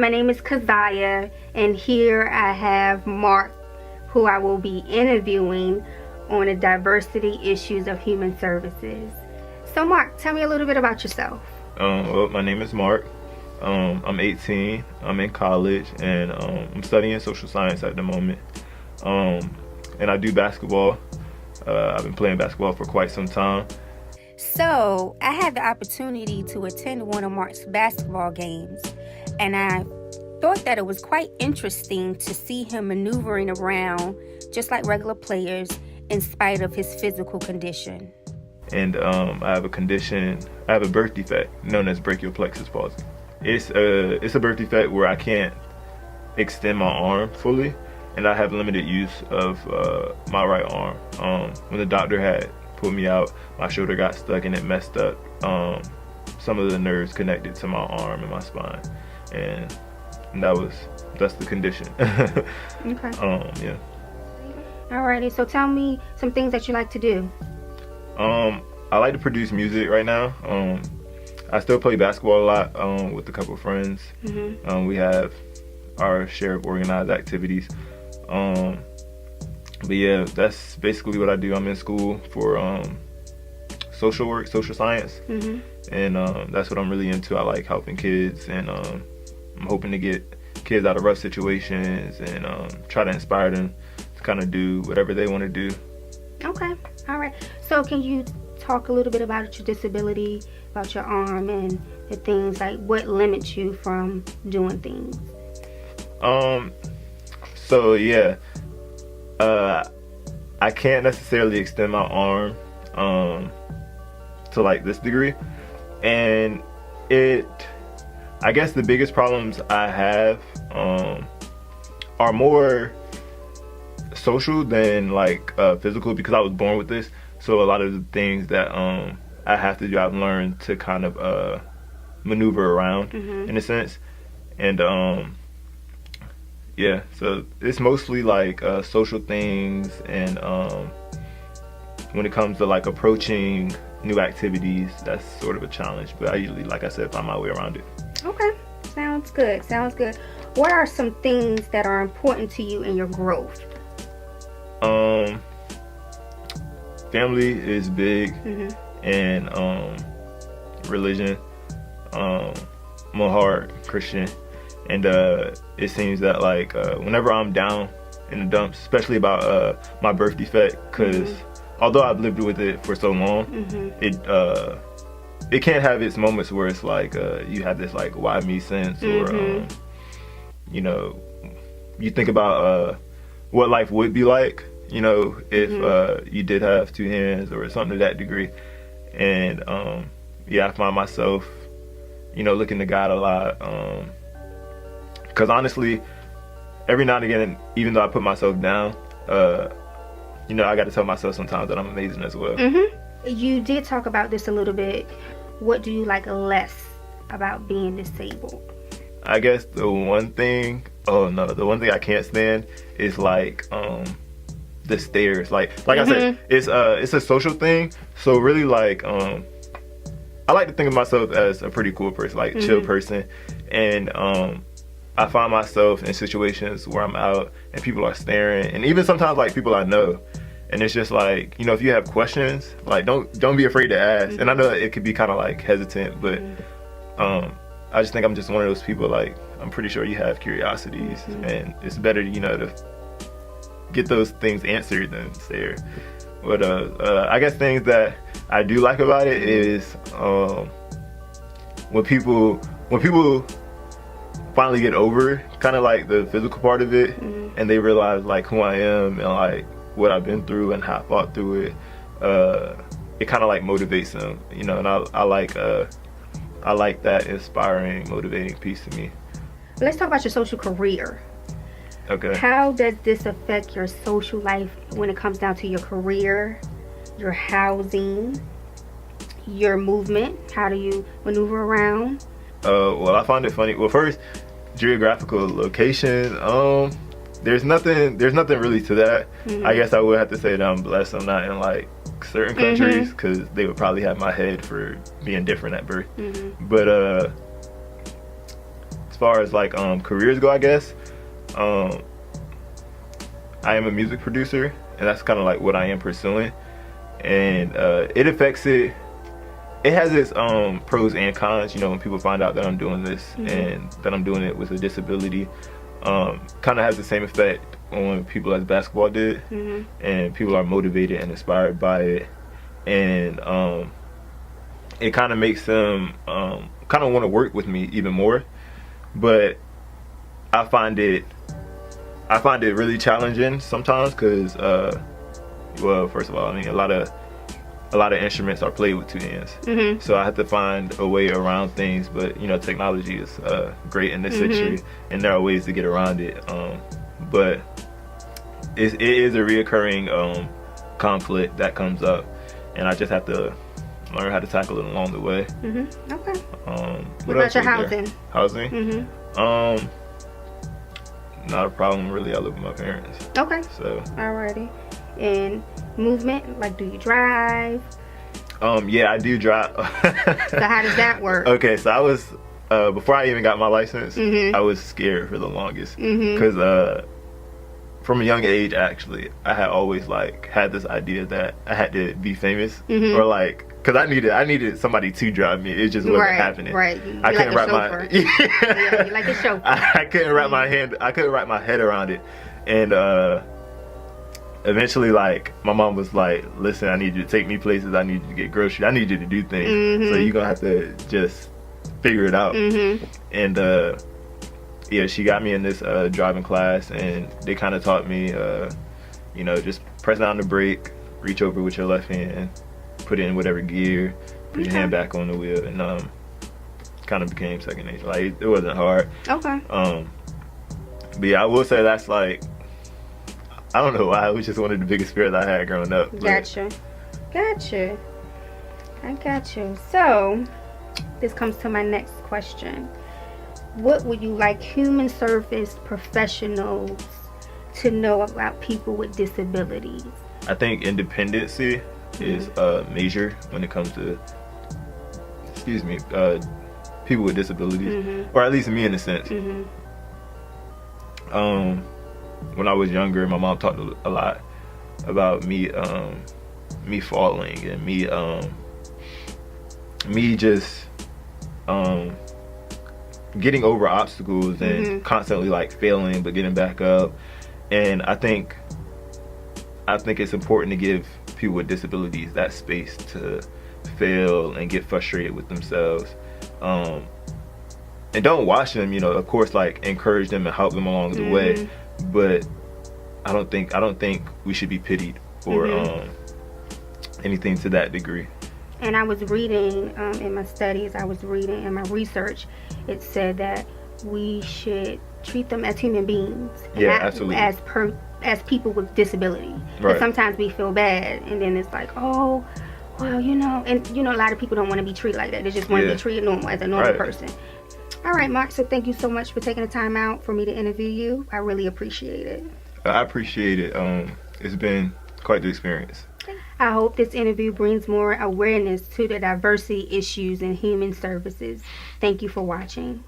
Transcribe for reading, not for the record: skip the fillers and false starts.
my name is Kezia, and here I have Mark, who I will be interviewing on the diversity issues of human services. So Mark, tell me a little bit about yourself. Well, my name is Mark. I'm 18. I'm in college, and I'm studying social science at the moment. And I do basketball. I've been playing basketball for quite some time. So I had the opportunity to attend one of Mark's basketball games, and I thought that it was quite interesting to see him maneuvering around just like regular players in spite of his physical condition. And I have a birth defect known as brachial plexus palsy. It's a birth defect where I can't extend my arm fully, and I have limited use of my right arm. When the doctor had pulled me out, my shoulder got stuck and it messed up some of the nerves connected to my arm and my spine, and that's the condition. Okay. Yeah. Alrighty, so tell me some things that you like to do. I like to produce music right now. I still play basketball a lot with a couple of friends. Mm-hmm. We have our share of organized activities. But yeah, that's basically what I do. I'm in school for social work, social science, Mm-hmm. and that's what I'm really into. I like helping kids, and I'm hoping to get kids out of rough situations and try to inspire them to kind of do whatever they want to do. Okay, all right. So can you talk a little bit about your disability, about your arm, and the things like what limits you from doing things? So yeah, I can't necessarily extend my arm to like this degree, and I guess the biggest problems I have are more social than like physical, because I was born with this. So a lot of the things that I have to do, I've learned to kind of maneuver around, Mm-hmm. in a sense. And yeah, so it's mostly like social things, and when it comes to like approaching new activities, that's sort of a challenge. But I usually, like I said, find my way around it. Okay, sounds good. What are some things that are important to you in your growth? Family is big, Mm-hmm. and religion. I'm a hard Christian, and it seems that like whenever I'm down in the dumps, especially about my birth defect, because Mm-hmm. although I've lived with it for so long, Mm-hmm. it can have its moments where it's like you have this like why me sense, Mm-hmm. or you know, you think about what life would be like, you know, if Mm-hmm. you did have two hands or something to that degree. And yeah, I find myself, you know, looking to God a lot, because honestly, every now and again, even though I put myself down, you know, I got to tell myself sometimes that I'm amazing as well. Mm-hmm. You did talk about this a little bit. What do you like less about being disabled? I guess the one thing I can't stand is like the stairs. Like I said, it's a social thing. So really, like I like to think of myself as a pretty cool person, like chill person, and I find myself in situations where I'm out and people are staring, and even sometimes like people I know, and it's just like, you know, if you have questions, like don't be afraid to ask. And I know it could be kind of like hesitant, but I just think I'm just one of those people, like, I'm pretty sure you have curiosities, and it's better, you know, to get those things answered than stare. But I guess things that I do like about it is when people finally get over kind of like the physical part of it, and they realize like who I am and like what I've been through and how I fought through it. It kind of like motivates them, you know, and I like that inspiring, motivating piece to me. Let's talk about your social career. Okay. How does this affect your social life when it comes down to your career, your housing, your movement? How do you maneuver around? Well, I find it funny. Well, first, geographical location. There's nothing really to that. I guess I would have to say that I'm blessed. I'm not in like certain countries, because they would probably have my head for being different at birth. But as far as like careers go, I guess I am a music producer, and that's kind of like what I am pursuing. And it affects it. It has its pros and cons. You know, when people find out that I'm doing this and that I'm doing it with a disability, kind of has the same effect on when people as basketball did, and people are motivated and inspired by it, and it kind of makes them kind of want to work with me even more. But I find it really challenging sometimes because well, first of all, I mean a lot of instruments are played with two hands, so I have to find a way around things. But you know, technology is great in this century, and there are ways to get around it. But it is a reoccurring conflict that comes up, and I just have to learn how to tackle it along the way. Okay. What about your there? housing? Housing? Not a problem really. I live with my parents. Okay. So. Alrighty. And movement, like, do you drive? Yeah, I do drive. So how does that work? Okay, so I was before I even got my license, I was scared for the longest because from a young age, actually, I had always like had this idea that I had to be famous, or like, because I needed somebody to drive me. It just wasn't happening. Right. You I couldn't like wrap yeah, you like a chauffeur. I couldn't wrap my head around it, and eventually, like, my mom was like, "Listen, I need you to take me places. I need you to get groceries. I need you to do things. So you're gonna have to just figure it out." And yeah, she got me in this driving class, and they kind of taught me, you know, just press down the brake, reach over with your left hand, put it in whatever gear, put your hand back on the wheel, and kind of became second nature. Like, it wasn't hard. Okay. But yeah, I will say that's like, I don't know why, it was just one of the biggest fears I had growing up. Gotcha. I got you. So, this comes to my next question. What would you like human service professionals to know about people with disabilities? I think independency is major when it comes to, people with disabilities, or at least me in a sense. When I was younger, my mom talked a lot about me falling and me just getting over obstacles and constantly like failing but getting back up. And I think it's important to give people with disabilities that space to fail and get frustrated with themselves, and don't watch them, you know, of course, like, encourage them and help them along the way. But I don't think we should be pitied or anything to that degree. And I was reading in my studies, in my research, it said that we should treat them as human beings, yeah, not absolutely, as people with disability. Right. Sometimes we feel bad, and then it's like, oh, well, you know, and you know, a lot of people don't want to be treated like that. They just want to be treated normal, as a normal person. All right, Mark, so thank you so much for taking the time out for me to interview you. I really appreciate it. I appreciate it. It's been quite the experience. I hope this interview brings more awareness to the diversity issues in human services. Thank you for watching.